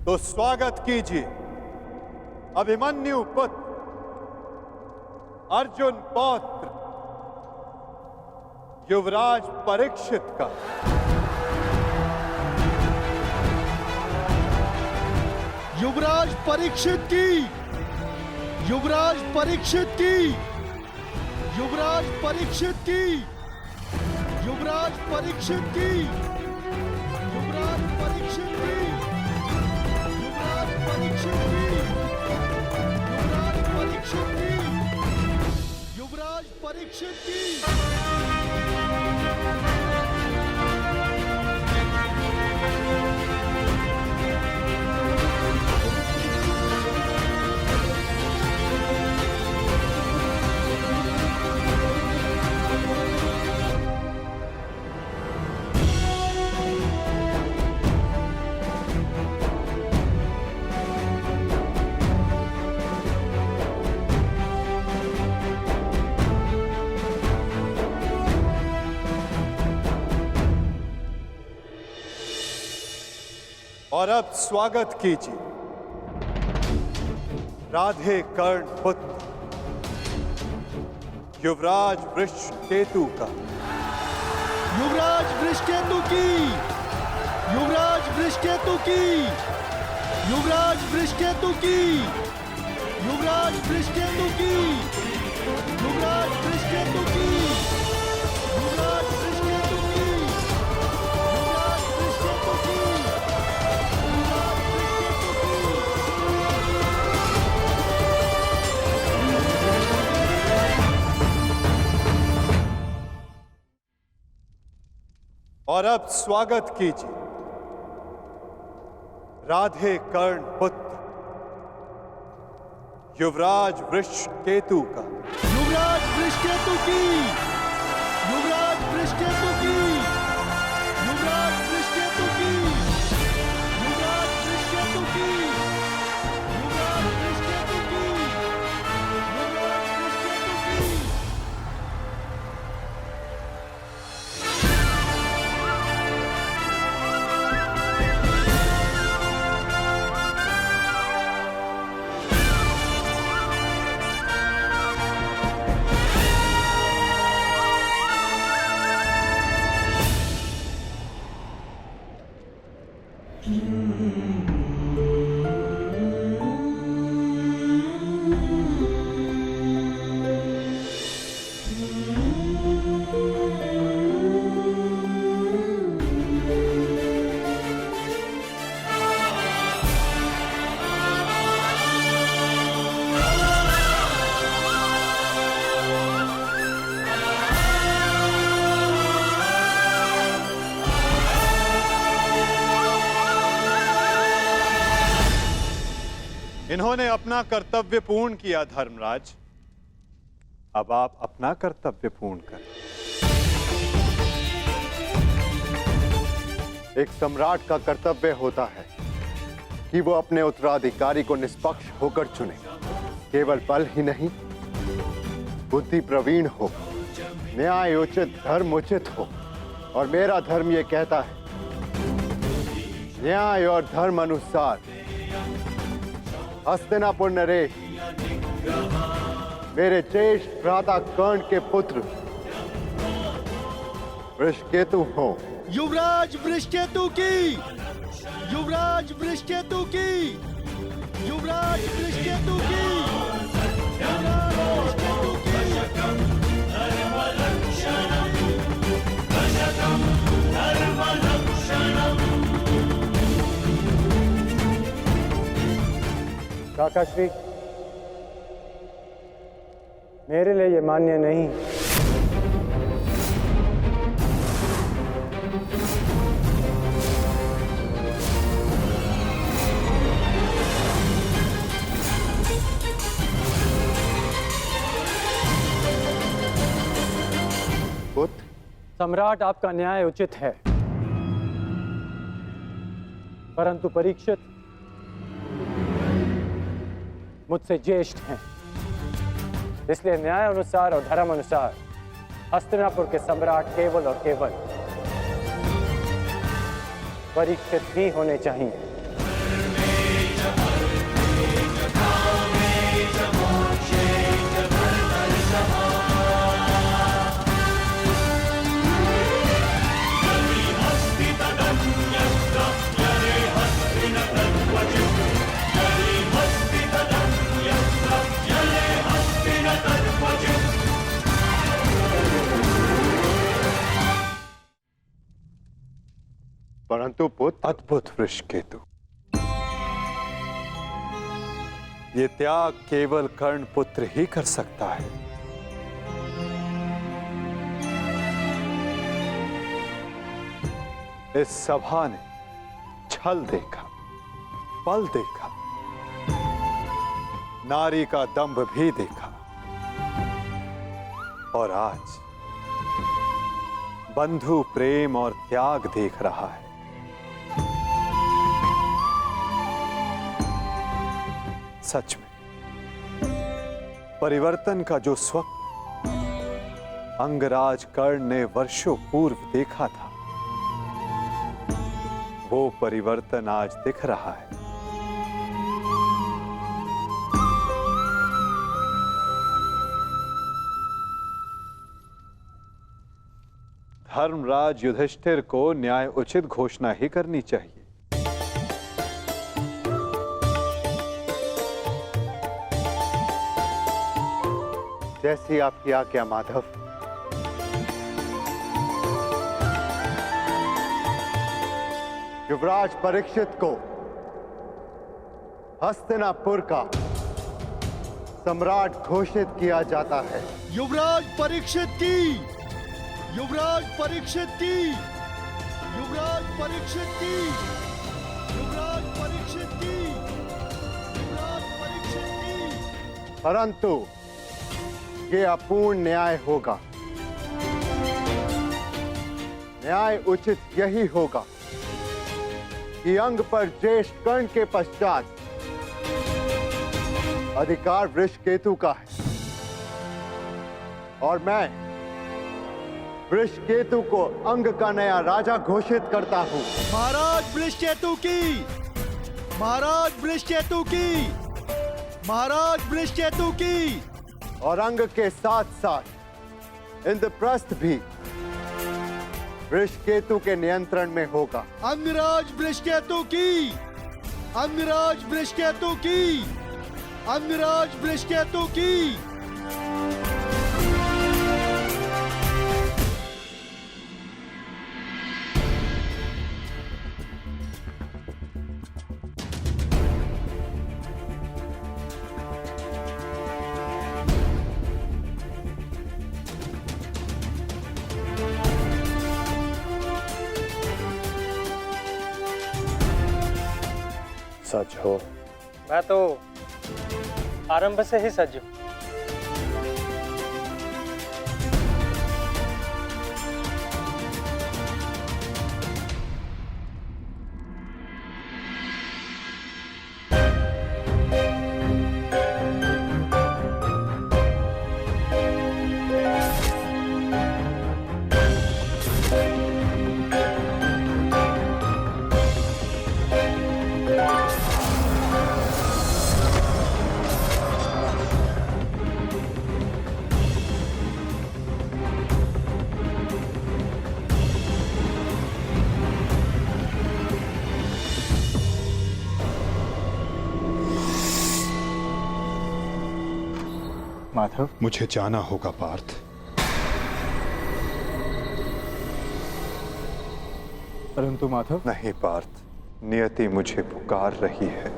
तो स्वागत कीजिए अभिमन्यु पुत्र अर्जुन पौत्र युवराज परीक्षित का। युवराज परीक्षित की, युवराज परीक्षित की, युवराज परीक्षित की, युवराज परीक्षित की, युवराज परीक्षित की, युवराज परीक्षित की, युवराज परीक्षित की, युवराज परीक्षित की। और अब स्वागत कीजिए राधे कर्ण पुत्र युवराज वृषकेतु का। युवराज वृषकेतु की, युवराज वृषकेतु की, युवराज वृषकेतु की, युवराज वृषकेतु की, युवराज वृषकेतु की, युवराज वृषकेतु की, युवराज वृषकेतु की, और अब स्वागत कीजिए राधे कर्ण पुत्र युवराज वृषकेतु का। युवराज वृषकेतु की, युवराज वृषकेतु की, युवराज वृषकेतु की, युवराज वृषकेतु की, युवराज वृषकेतु की, युवराज वृषकेतु की। इन्होंने अपना कर्तव्य पूर्ण किया धर्मराज, अब आप अपना कर्तव्य पूर्ण करें। एक सम्राट का कर्तव्य होता है कि वो अपने उत्तराधिकारी को निष्पक्ष होकर चुने। केवल बल ही नहीं, बुद्धि प्रवीण हो, न्याय उचित, धर्म उचित हो। और मेरा धर्म ये कहता है न्याय और धर्म अनुसार हस्तिनापुर नरेश मेरे ज्येष्ठ भ्राता कर्ण के पुत्र वृषकेतु हो। युवराज वृषकेतु की, युवराज वृषकेतु की, युवराज वृषकेतु की, युवराज वृषकेतु की। काकाश्री, मेरे लिए ये मान्य नहीं। पुत्र, सम्राट आपका न्याय उचित है, परंतु परीक्षित मुझसे ज्येष्ठ हैं, इसलिए न्याय अनुसार और धर्म अनुसार हस्तिनापुर के सम्राट केवल और केवल परीक्षित ही होने चाहिए। परंतु पुत्र, अद्भुत वृषकेतु, ये त्याग केवल कर्ण पुत्र ही कर सकता है। इस सभा ने छल देखा, बल देखा, नारी का दंभ भी देखा, और आज बंधु प्रेम और त्याग देख रहा है। सच में परिवर्तन का जो स्वप्न अंगराज कर्ण ने वर्षों पूर्व देखा था, वो परिवर्तन आज दिख रहा है। धर्मराज युधिष्ठिर को न्याय उचित घोषणा ही करनी चाहिए। जैसी आपकी आज्ञा माधव। युवराज परीक्षित को हस्तिनापुर का सम्राट घोषित किया जाता है। युवराज परीक्षित की, युवराज परीक्षित की, युवराज परीक्षित की, युवराज परीक्षित की, युवराज परीक्षित की। परंतु ये अपूर्ण न्याय होगा। न्याय उचित यही होगा कि अंग पर ज्येष्ठ कर्ण के पश्चात अधिकार वृषकेतु का है, और मैं वृषकेतु को अंग का नया राजा घोषित करता हूं। महाराज वृषकेतु की, महाराज वृषकेतु की, महाराज वृषकेतु की। और अंग के साथ साथ इंद्रप्रस्थ भी वृषकेतु के नियंत्रण में होगा। अंगराज वृषकेतु की, अंगराज वृषकेतु की, अंगराज वृषकेतु की। सच हो। मैं तो आरंभ से ही सज हूं। माधव, मुझे जाना होगा पार्थ। परंतु माधव। नहीं पार्थ, नियति मुझे पुकार रही है।